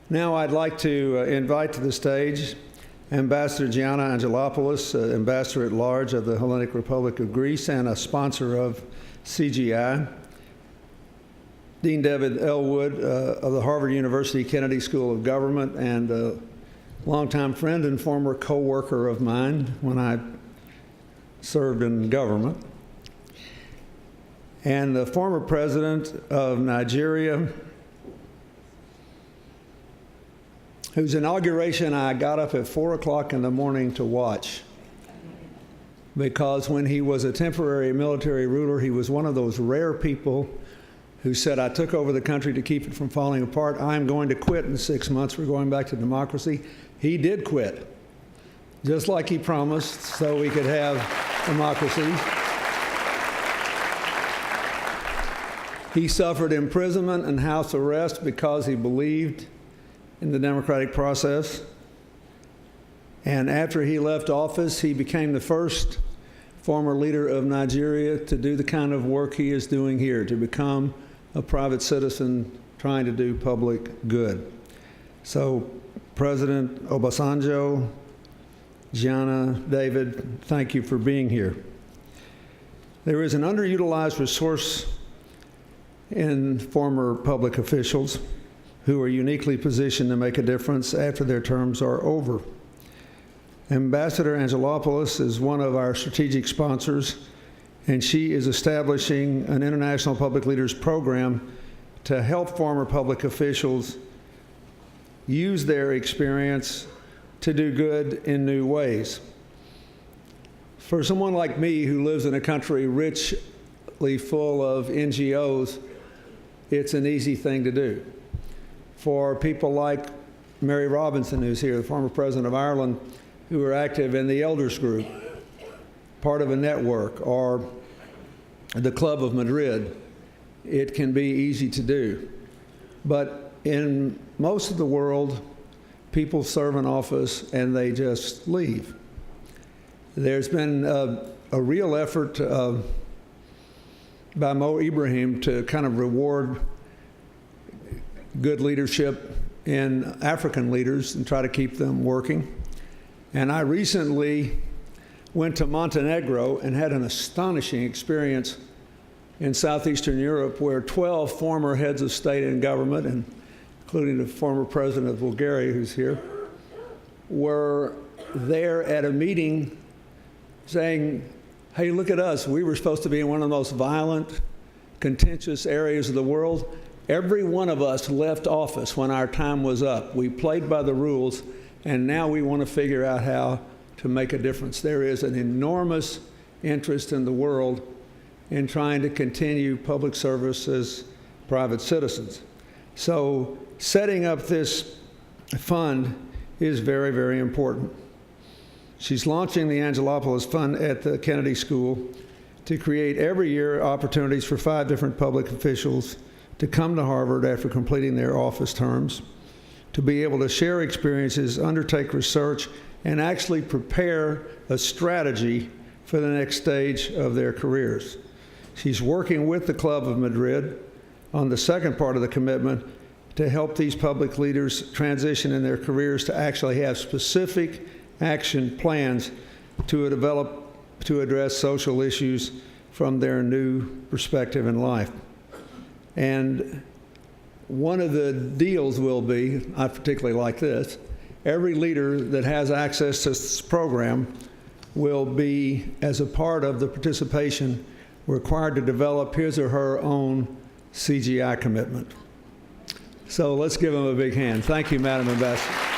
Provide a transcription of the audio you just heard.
Now I'd like to invite to the stage Ambassador Gianna Angelopoulos, Ambassador at Large of the Hellenic Republic of Greece and a sponsor of CGI, Dean David Ellwood of the Harvard University Kennedy School of Government and a longtime friend and former co-worker of mine when I served in government, and the former president of Nigeria, whose inauguration I got up at 4 o'clock in the morning to watch, because when he was a temporary military ruler, he was one of those rare people who said, I took over the country to keep it from falling apart. I'm going to quit in 6 months. We're going back to democracy. He did quit, just like he promised, so we could have democracy. He suffered imprisonment and house arrest because he believed in the democratic process. And after he left office, he became the first former leader of Nigeria to do the kind of work he is doing here, to become a private citizen trying to do public good. So, President Obasanjo, Gianna, David, thank you for being here. There is an underutilized resource in former public officials who are uniquely positioned to make a difference after their terms are over. Ambassador Angelopoulos is one of our strategic sponsors, and she is establishing an International Public Leaders Program to help former public officials use their experience to do good in new ways. For someone like me who lives in a country richly full of NGOs, it's an easy thing to do. For people like Mary Robinson, who's here, the former president of Ireland, who are active in the Elders Group, part of a network, or the Club of Madrid, it can be easy to do. But in most of the world, people serve in office and they just leave. There's been a real effort by Mo Ibrahim to kind of reward good leadership in African leaders and try to keep them working. And I recently went to Montenegro and had an astonishing experience in southeastern Europe where 12 former heads of state and government, and including the former president of Bulgaria who's here, were there at a meeting saying, hey, look at us. We were supposed to be in one of the most violent, contentious areas of the world. Every one of us left office when our time was up. We played by the rules, and now we want to figure out how to make a difference. There is an enormous interest in the world in trying to continue public service as private citizens. So setting up this fund is very, very important. She's launching the Angelopoulos Fund at the Kennedy School to create every year opportunities for 5 different public officials to come to Harvard after completing their office terms, to be able to share experiences, undertake research, and actually prepare a strategy for the next stage of their careers. She's working with the Club of Madrid on the second part of the commitment to help these public leaders transition in their careers to actually have specific action plans to address social issues from their new perspective in life. And one of the deals will be, I particularly like this, every leader that has access to this program will be, as a part of the participation, required to develop his or her own CGI commitment. So let's give them a big hand. Thank you, Madam Ambassador.